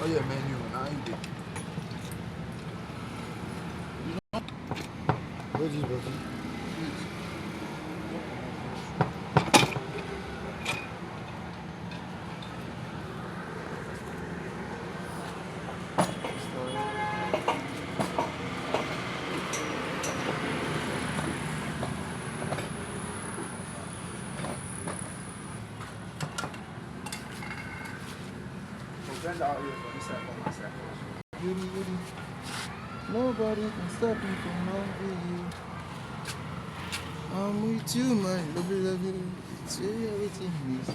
Oh yeah, man, you and I did. Veggies, brother. Out here for this on my side. Beauty. Nobody can stop me from loving you. I'm with you, my lovely. Say everything is.